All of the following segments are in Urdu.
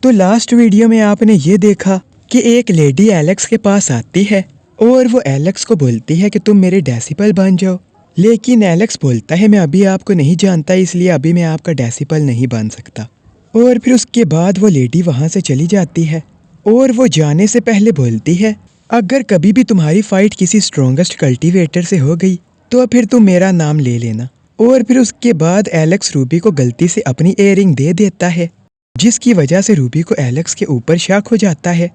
تو لاسٹ ویڈیو میں آپ نے یہ دیکھا کہ ایک لیڈی ایلیکس کے پاس آتی ہے اور وہ ایلیکس کو بولتی ہے کہ تم میرے ڈیسیپل بن جاؤ، لیکن ایلیکس بولتا ہے میں ابھی آپ کو نہیں جانتا، اس لیے ابھی میں آپ کا ڈیسیپل نہیں بن سکتا۔ اور پھر اس کے بعد وہ لیڈی وہاں سے چلی جاتی ہے اور وہ جانے سے پہلے بولتی ہے اگر کبھی بھی تمہاری فائٹ کسی اسٹرونگسٹ کلٹیویٹر سے ہو گئی تو پھر تم میرا نام لے لینا۔ اور پھر اس کے بعد ایلیکس روبی کو غلطی سے اپنی ایئرنگ دے دیتا ہے، جس کی وجہ سے روبی کو ایلیکس کے اوپر شک ہو جاتا ہے۔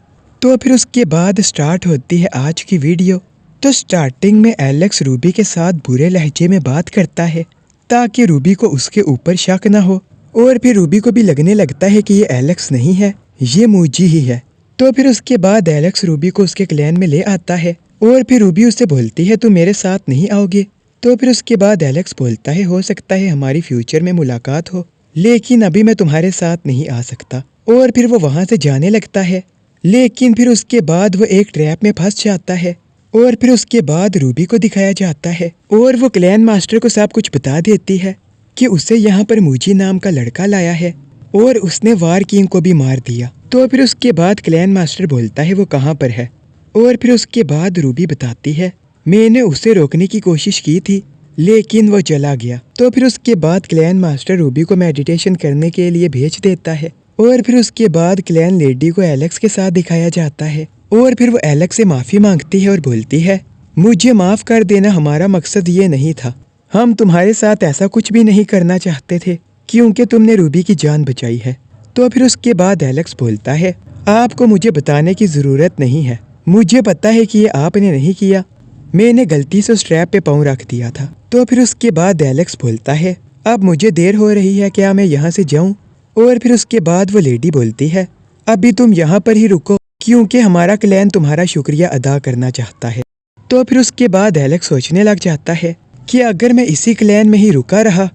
تو پھر اس کے بعد سٹارٹ ہوتی ہے آج کی ویڈیو۔ تو سٹارٹنگ میں ایلیکس روبی کے ساتھ برے لہجے میں بات کرتا ہے تاکہ روبی کو اس کے اوپر شک نہ ہو، اور پھر روبی کو بھی لگنے لگتا ہے کہ یہ ایلیکس نہیں ہے، یہ موجی ہی ہے۔ تو پھر اس کے بعد ایلیکس روبی کو اس کے کلین میں لے آتا ہے اور پھر روبی اس سے بولتی ہے تم میرے ساتھ نہیں آؤ گے۔ تو پھر اس کے بعد ایلیکس بولتا ہے ہو سکتا ہے ہماری فیوچر میں ملاقات ہو، لیکن ابھی میں تمہارے ساتھ نہیں آ سکتا۔ اور پھر وہ وہاں سے جانے لگتا ہے، لیکن پھر اس کے بعد وہ ایک ٹریپ میں پھنس جاتا ہے اور پھر اس کے بعد روبی کو دکھایا جاتا ہے اور وہ کلین ماسٹر کو سب کچھ بتا دیتی ہے کہ اسے یہاں پر موجی نام کا لڑکا لایا ہے اور اس نے وار کنگ کو بھی مار دیا۔ تو پھر اس کے بعد کلین ماسٹر بولتا ہے وہ کہاں پر ہے، اور پھر اس کے بعد روبی بتاتی ہے میں نے اسے روکنے کی کوشش کی تھی لیکن وہ چلا گیا۔ تو پھر اس کے بعد کلین ماسٹر روبی کو میڈیٹیشن کرنے کے لیے بھیج دیتا ہے اور پھر اس کے بعد کلین لیڈی کو ایلیکس کے ساتھ دکھایا جاتا ہے اور پھر وہ ایلیکس سے معافی مانگتی ہے اور بولتی ہے مجھے معاف کر دینا، ہمارا مقصد یہ نہیں تھا، ہم تمہارے ساتھ ایسا کچھ بھی نہیں کرنا چاہتے تھے کیونکہ تم نے روبی کی جان بچائی ہے۔ تو پھر اس کے بعد ایلیکس بولتا ہے آپ کو مجھے بتانے کی ضرورت نہیں ہے، مجھے پتا ہے کہ یہ آپ نے نہیں کیا، میں نے غلطی سے اس ٹریپ پہ پاؤں رکھ دیا تھا۔ تو پھر اس کے بعد ایلیکس بولتا ہے اب مجھے دیر ہو رہی ہے، کیا میں یہاں سے جاؤں؟ اور پھر اس کے بعد وہ لیڈی بولتی ہے ابھی تم یہاں پر ہی رکو کیونکہ ہمارا کلین تمہارا شکریہ ادا کرنا چاہتا ہے۔ تو پھر اس کے بعد ایلیکس سوچنے لگ جاتا ہے کہ اگر میں اسی کلین میں ہی رکا رہا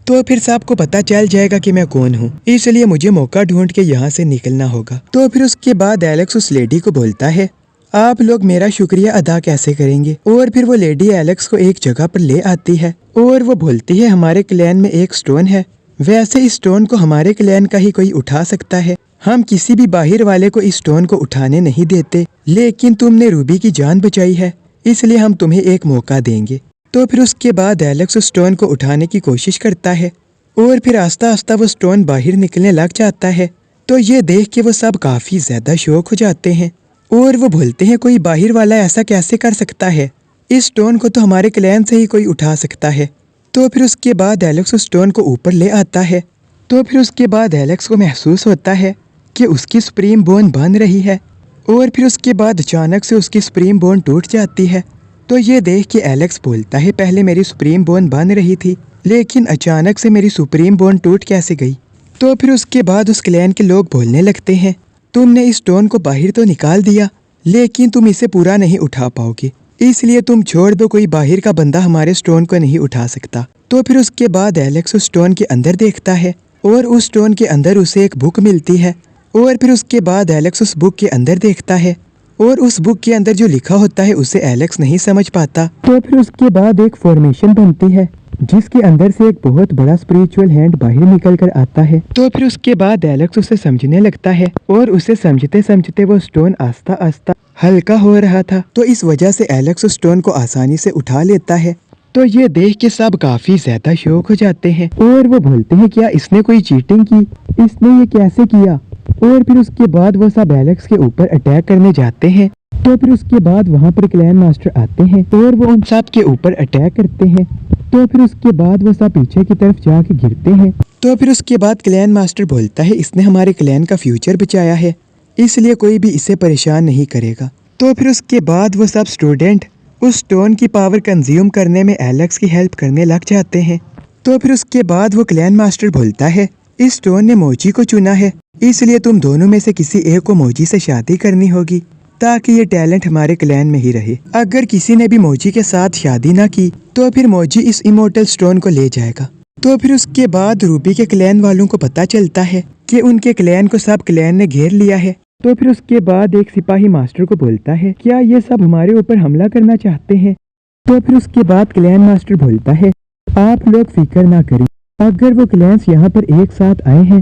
تو پھر سب کو پتہ چل جائے گا کہ میں کون ہوں، اس لیے مجھے موقع ڈھونڈ کے یہاں سے نکلنا ہوگا۔ تو پھر اس کے بعد ایلیکس اس لیڈی کو بولتا ہے آپ لوگ میرا شکریہ ادا کیسے کریں گے؟ اور پھر وہ لیڈی ایلیکس کو ایک جگہ پر لے آتی ہے اور وہ بولتی ہے ہمارے کلین میں ایک سٹون ہے، ویسے اس سٹون کو ہمارے کلین کا ہی کوئی اٹھا سکتا ہے، ہم کسی بھی باہر والے کو اس سٹون کو اٹھانے نہیں دیتے، لیکن تم نے روبی کی جان بچائی ہے اس لیے ہم تمہیں ایک موقع دیں گے۔ تو پھر اس کے بعد ایلیکس اس سٹون کو اٹھانے کی کوشش کرتا ہے اور پھر آہستہ آہستہ وہ سٹون باہر نکلنے لگ جاتا ہے۔ تو یہ دیکھ کے وہ سب کافی زیادہ شوق ہو جاتے ہیں اور وہ بولتے ہیں کوئی باہر والا ایسا کیسے کر سکتا ہے، اس سٹون کو تو ہمارے کلین سے ہی کوئی اٹھا سکتا ہے۔ تو پھر اس کے بعد ایلیکس اس سٹون کو اوپر لے آتا ہے۔ تو پھر اس کے بعد ایلیکس کو محسوس ہوتا ہے کہ اس کی سپریم بون بن رہی ہے اور پھر اس کے بعد اچانک سے اس کی سپریم بون ٹوٹ جاتی ہے۔ تو یہ دیکھ کے ایلیکس بولتا ہے پہلے میری سپریم بون بن رہی تھی لیکن اچانک سے میری سپریم بون ٹوٹ کیسے گئی؟ تو پھر اس کے بعد اس کلین کے لوگ بولنے لگتے ہیں تم نے اس سٹون کو باہر تو نکال دیا لیکن تم اسے پورا نہیں اٹھا پاؤ گے، اس لیے تم چھوڑ دو، کوئی باہر کا بندہ ہمارے سٹون کو نہیں اٹھا سکتا۔ تو پھر اس کے بعد ایلیکس اس سٹون کے اندر دیکھتا ہے اور اس سٹون کے اندر اسے ایک بک ملتی ہے اور پھر اس کے بعد ایلیکس اس بک کے اندر دیکھتا ہے اور اس بک کے اندر جو لکھا ہوتا ہے اسے ایلیکس نہیں سمجھ پاتا۔ تو پھر اس کے بعد ایک فارمیشن بنتی ہے جس کے اندر سے ایک بہت بڑا اسپریچول ہینڈ باہر نکل کر آتا ہے۔ تو پھر اس کے بعد ایلیکس اسے سمجھنے لگتا ہے اور اسے سمجھتے سمجھتے وہ سٹون آہستہ آہستہ ہلکا ہو رہا تھا، تو اس وجہ سے ایلیکس اس سٹون کو آسانی سے اٹھا لیتا ہے۔ تو یہ دیکھ کے سب کافی زیادہ شوق ہو جاتے ہیں اور وہ بولتے ہیں کیا اس نے کوئی چیٹنگ کی، اس نے یہ کیسے کیا؟ اور پھر اس کے بعد وہ سب ایلیکس کے اوپر اٹیک کرنے جاتے ہیں۔ تو پھر اس کے بعد وہاں پر کلین ماسٹر آتے ہیں اور وہ ان سب کے اوپر اٹیک کرتے ہیں۔ تو پھر اس کے بعد وہ سب پیچھے کی طرف جا کے گرتے ہیں۔ تو پھر اس کے بعد کلین ماسٹر بولتا ہے اس نے ہمارے کلین کا فیوچر بچایا ہے اس لیے کوئی بھی اسے پریشان نہیں کرے گا۔ تو پھر اس کے بعد وہ سب اسٹوڈنٹ اس سٹون کی پاور کنزیوم کرنے میں ایلیکس کی ہیلپ کرنے لگ جاتے ہیں۔ تو پھر اس کے بعد وہ کلین ماسٹر بولتا ہے اس سٹون نے موجی کو چنا ہے اس لیے تم دونوں میں سے کسی ایک کو موجی سے شادی کرنی ہوگی تاکہ یہ ٹیلنٹ ہمارے کلین میں ہی رہے۔ اگر کسی نے بھی موجی کے ساتھ شادی نہ کی تو پھر موجی اس ایمورٹل سٹون کو لے جائے گا۔ تو پھر اس کے بعد روبی کے کلین والوں کو پتہ چلتا ہے کہ ان کے کلین کو سب کلین نے گھیر لیا ہے۔ تو پھر اس کے بعد ایک سپاہی ماسٹر کو بولتا ہے کیا یہ سب ہمارے اوپر حملہ کرنا چاہتے ہیں؟ تو پھر اس کے بعد کلین ماسٹر بولتا ہے آپ لوگ فکر نہ کریں، اگر وہ کلینز یہاں پر ایک ساتھ آئے ہیں